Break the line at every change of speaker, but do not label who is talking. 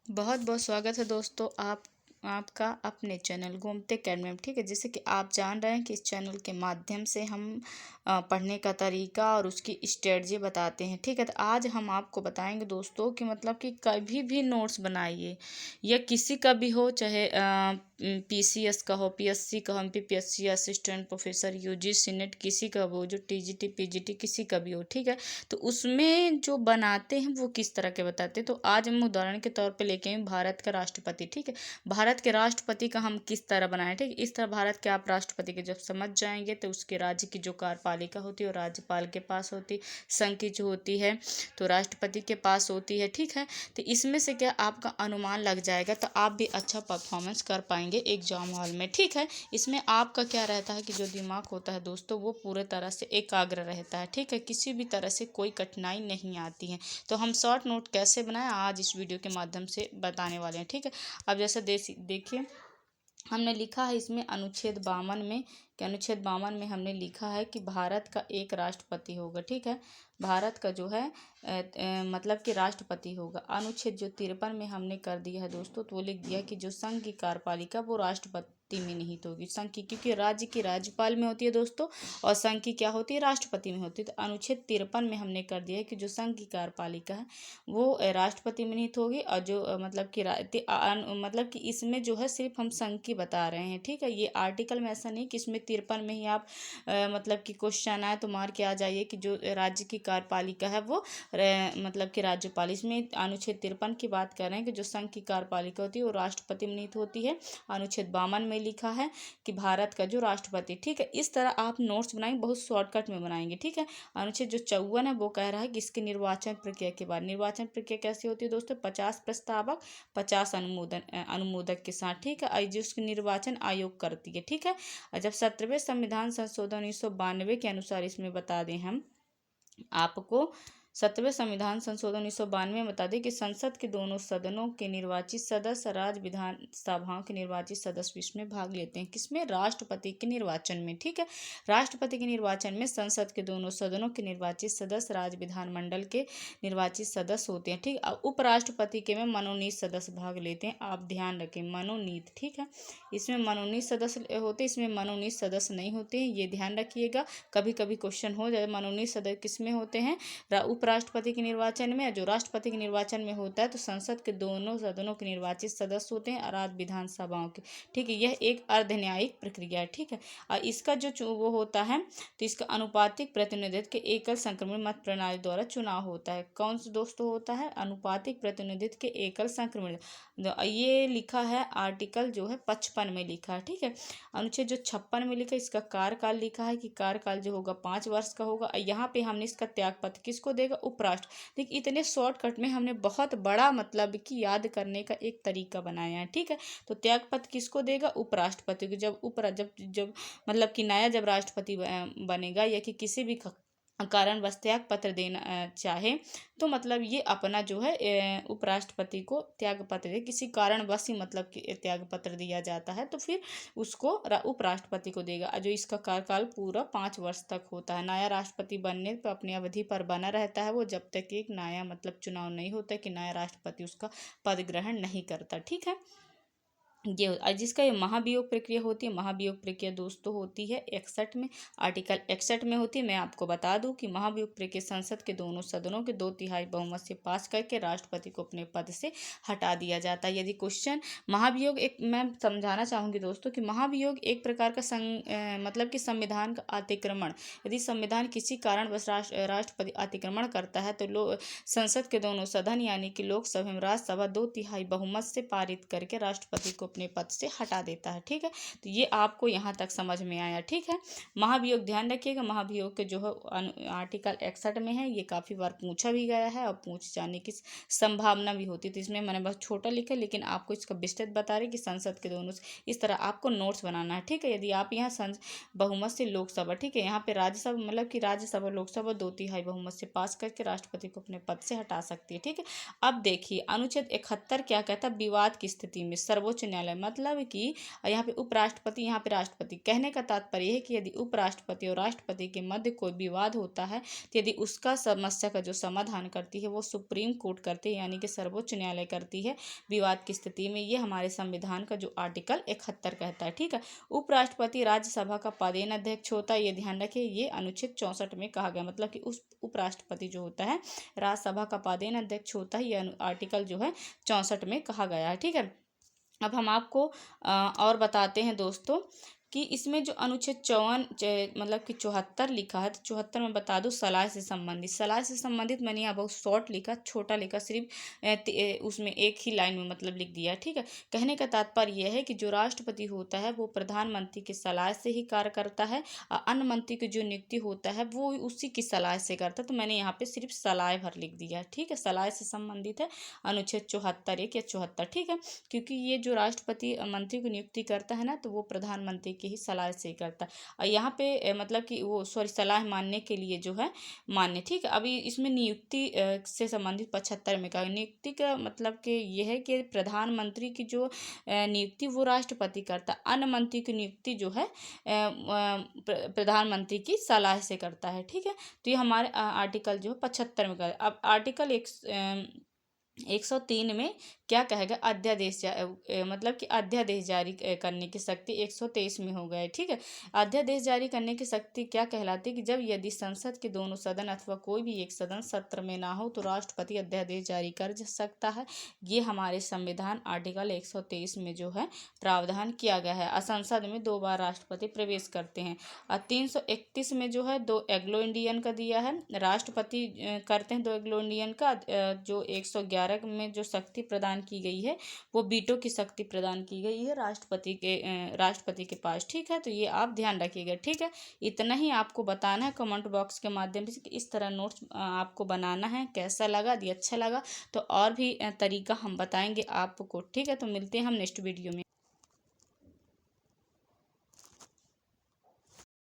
बहुत बहुत स्वागत है दोस्तों आपका अपने चैनल घूमते अकेडमी में। ठीक है, जैसे कि आप जान रहे हैं कि इस चैनल के माध्यम से हम पढ़ने का तरीका और उसकी स्ट्रेटजी बताते हैं। ठीक है, तो आज हम आपको बताएंगे दोस्तों कि मतलब कि कभी भी नोट्स बनाइए या किसी का भी हो, चाहे पीसीएस का हो, पीएससी का हो, MPPSC, assistant professor, UGC net, किसी का भी हो, जो टीजीटी पीजीटी किसी का भी हो। ठीक है, तो उसमें जो बनाते हैं वो किस तरह के बताते हैं। तो आज हम उदाहरण के तौर पे लेके आए भारत का राष्ट्रपति। ठीक है, भारत के राष्ट्रपति का हम किस तरह बनाए। ठीक है, इस तरह भारत के आप राष्ट्रपति के जब समझ जाएंगे तो उसके राज्य की जो कार्यपालिका होती है वो राज्यपाल के पास होती, संघ की जो होती है तो राष्ट्रपति के पास होती है। ठीक है, तो इसमें से क्या आपका अनुमान लग जाएगा, तो आप भी अच्छा परफॉर्मेंस कर पाएंगे एग्जाम हॉल में। ठीक है, इसमें आपका क्या रहता है कि जो दिमाग होता है दोस्तों वो पूरे तरह से एकाग्र रहता है। ठीक है, किसी भी तरह से कोई कठिनाई नहीं आती है। तो हम शॉर्ट नोट कैसे बनाएं आज इस वीडियो के माध्यम से बताने वाले हैं। ठीक है, अब जैसे देखिए हमने लिखा है इसमें अनुच्छेद 52 में कि अनुच्छेद 52 में हमने लिखा है कि भारत का एक राष्ट्रपति होगा। ठीक है, भारत का जो है मतलब कि राष्ट्रपति होगा। अनुच्छेद जो 53 में हमने कर दिया है दोस्तों, तो वो लिख दिया कि जो संघ की कार्यपालिका वो राष्ट्रपति में निहित होगी। संघ की क्योंकि राज्य की राज्यपाल में होती है दोस्तों और संघ की क्या होती है, राष्ट्रपति में होती है। तो अनुच्छेद 53 में हमने कर दिया है कि जो संघ की कार्यपालिका है वो राष्ट्रपति में निहित होगी और जो मतलब कि मतलब कि इसमें जो है सिर्फ हम संघ की बता रहे हैं। ठीक है, ये आर्टिकल में ऐसा नहीं कि इसमें 53 में ही आप मतलब कि क्वेश्चन आए तो मार के आ जाइए कि जो राज्य की कार्यपालिका है वो मतलब कि राज्यपाल। इसमें अनुच्छेद 53 की बात कर रहे हैं कि जो संघ की कार्यपालिका होती है वो राष्ट्रपति में निहित होती है। अनुच्छेद 52 में लिखा है कि भारत का जो राष्ट्रपति। ठीक है, इस तरह आप नोट्स बनाएंगे, बहुत शॉर्टकट में बनाएंगे। ठीक है, अनुच्छेद जो 54 है वो कह रहा है कि इसके निर्वाचन प्रक्रिया के बाद, निर्वाचन प्रक्रिया कैसी होती है दोस्तों, 50 प्रस्तावक 50 अनुमोदक के साथ। ठीक है, जिसको निर्वाचन आयोग करती है। ठीक है, और जब 17वें संविधान संशोधन 1992 के अनुसार इसमें बता दें हम आपको, 17वें संविधान संशोधन 1992 में बता दें कि संसद के दोनों सदनों के निर्वाचित सदस्य राज्य विधानसभाओं के निर्वाचित सदस्य इसमें भाग लेते हैं। किसमें, राष्ट्रपति के निर्वाचन में। ठीक है, राष्ट्रपति के निर्वाचन में संसद के दोनों सदनों के निर्वाचित सदस्य राज्य विधानमंडल के निर्वाचित सदस्य होते हैं। ठीक, अब उपराष्ट्रपति के में मनोनीत सदस्य भाग लेते हैं। आप ध्यान रखें, मनोनीत। ठीक है, इसमें मनोनीत सदस्य होते, इसमें मनोनीत सदस्य नहीं होते हैं, ये ध्यान रखिएगा। कभी कभी क्वेश्चन हो जाए, मनोनीत सदस्य किसमें होते हैं, उपराष्ट्रपति के निर्वाचन में। जो राष्ट्रपति के निर्वाचन में होता है तो संसद के दोनों सदनों के निर्वाचित सदस्य होते हैं और राज्य विधानसभाओं के। ठीक है, यह एक अर्ध न्यायिक प्रक्रिया है। ठीक है, और इसका जो वो होता है तो इसका अनुपातिक प्रतिनिधित्व के एकल संक्रमण मत प्रणाली द्वारा चुनाव होता है। कौन सा दोस्तों होता है, अनुपातिक प्रतिनिधित्व के एकल संक्रमण। ये लिखा है आर्टिकल जो है 55 में लिखा है। ठीक है, अनुच्छेद जो 56 में लिखा है इसका कार्यकाल लिखा है कि कार्यकाल जो होगा 5 वर्ष का होगा। यहाँ पे हमने इसका त्यागपत्र किसको देगा, उपराष्ट्र। देखिए इतने शॉर्टकट में हमने बहुत बड़ा मतलब कि याद करने का एक तरीका बनाया है। ठीक है, तो त्यागपत्र किसको देगा, उपराष्ट्रपति को। जब जब जब मतलब कि नया जब राष्ट्रपति बनेगा या कि किसी भी कारणवश त्याग पत्र देना चाहे तो मतलब ये अपना जो है उपराष्ट्रपति को त्याग पत्र दे, किसी कारणवश ही मतलब कि त्याग पत्र दिया जाता है तो फिर उसको उपराष्ट्रपति को देगा। जो इसका कार्यकाल पूरा 5 वर्ष तक होता है। नया राष्ट्रपति बनने पर अपनी अवधि पर बना रहता है वो, जब तक एक नया मतलब चुनाव नहीं होता कि नया राष्ट्रपति उसका पद ग्रहण नहीं करता। ठीक है, ये जिसका ये महाभियोग प्रक्रिया होती है, महाभियोग प्रक्रिया दोस्तों होती है 61 में, आर्टिकल 61 में होती है। मैं आपको बता दूं कि महाभियोग प्रक्रिया संसद के दोनों सदनों के 2/3 बहुमत से पास करके राष्ट्रपति को अपने पद से हटा दिया जाता है। यदि क्वेश्चन महाभियोग, एक मैं समझाना चाहूँगी दोस्तों कि महाभियोग एक प्रकार का मतलब कि संविधान का अतिक्रमण। यदि संविधान किसी कारणवश राष्ट्रपति अतिक्रमण करता है तो संसद के दोनों सदन यानी कि लोकसभा एवं राज्यसभा 2/3 बहुमत से पारित करके राष्ट्रपति को अपने पद से हटा देता है। ठीक है, तो ये आपको यहाँ तक समझ में आया। ठीक है, महाभियोग ध्यान रखिएगा, महाभियोग के जो है आर्टिकल 61 में है। ये काफ़ी बार पूछा भी गया है और पूछ जाने की संभावना भी होती है। तो इसमें मैंने बस छोटा लिखा, लेकिन आपको इसका विस्तृत बता रहे कि संसद के दोनों इस तरह आपको नोट्स बनाना है। ठीक है, यदि आप यहाँ बहुमत से लोकसभा, ठीक है, यहाँ पे राज्यसभा मतलब कि राज्यसभा लोकसभा 2/3 बहुमत से पास करके राष्ट्रपति को अपने पद से हटा सकती है। ठीक है, अब देखिए अनुच्छेद 71 क्या कहता है, विवाद की स्थिति में सर्वोच्च न्यायालय न्यायालय, मतलब कि यहाँ पे उपराष्ट्रपति, यहाँ पे राष्ट्रपति। कहने का तात्पर्य है कि यदि उपराष्ट्रपति और राष्ट्रपति के मध्य कोई विवाद होता है तो यदि उसका समस्या का जो समाधान करती है वो सुप्रीम कोर्ट करती है, यानी कि सर्वोच्च न्यायालय करती है विवाद की स्थिति में। ये हमारे संविधान का जो आर्टिकल 71 कहता है, ठीक है। उपराष्ट्रपति राज्यसभा का पदेन अध्यक्ष होता है, ये ध्यान रखें, ये अनुच्छेद 64 में कहा गया, मतलब कि उस उपराष्ट्रपति जो होता है राज्यसभा का पदेन अध्यक्ष होता है, ये आर्टिकल जो है 64 में कहा गया है, ठीक है। अब हम आपको और बताते हैं दोस्तों कि इसमें जो अनुच्छेद 54 मतलब कि 74 लिखा है, तो 74 में बता दो सलाह से संबंधित। सलाह से संबंधित मैंने यहाँ बहुत शॉर्ट लिखा, छोटा लिखा, सिर्फ उसमें एक ही लाइन में मतलब लिख दिया, ठीक है। कहने का तात्पर्य यह है कि जो राष्ट्रपति होता है वो प्रधानमंत्री की सलाह से ही कार्य करता है, और अन्य मंत्री की जो नियुक्ति होता है वो उसी की सलाह से करता है। तो मैंने यहाँ पे सिर्फ सलाह भर लिख दिया, ठीक है। सलाह से संबंधित है अनुच्छेद 74 1 या 74, ठीक है। क्योंकि ये जो राष्ट्रपति मंत्री की नियुक्ति करता है ना, तो वो प्रधानमंत्री की ही सलाह से ही करता है। और यहाँ पे मतलब कि वो सलाह मानने के लिए जो है मान्य, ठीक है। अभी इसमें नियुक्ति से संबंधित 75 में कहा, नियुक्ति का मतलब कि ये है कि प्रधानमंत्री की जो नियुक्ति वो राष्ट्रपति करता है, अन्य मंत्री की नियुक्ति जो है प्रधानमंत्री की सलाह से करता है, ठीक है। तो ये हमारे आर्टिकल जो है 75 में कहा। अब आर्टिकल 103 में क्या कहेगा, अध्यादेश मतलब कि अध्यादेश जारी करने की शक्ति 123 में हो गया, ठीक है। अध्यादेश जारी करने की शक्ति क्या कहलाती है कि जब यदि संसद के दोनों सदन अथवा कोई भी एक सदन सत्र में ना हो तो राष्ट्रपति अध्यादेश जारी कर सकता है। ये हमारे संविधान आर्टिकल 123 में जो है प्रावधान किया गया है। संसद में 2 बार राष्ट्रपति प्रवेश करते हैं। और 331 में जो है 2 एंग्लो इंडियन का दिया है, राष्ट्रपति करते हैं 2 एंग्लो इंडियन का। जो 111 में जो शक्ति प्रदान की गई है वो वीटो की शक्ति प्रदान की गई है राष्ट्रपति के पास, ठीक है। तो ये आप ध्यान रखिएगा, ठीक है। इतना ही आपको बताना है कमेंट बॉक्स के माध्यम से कि इस तरह नोट्स आपको बनाना है। कैसा लगा, यदि अच्छा लगा तो और भी तरीका हम बताएंगे आपको, ठीक है। तो मिलते हैं हम नेक्स्ट वीडियो में।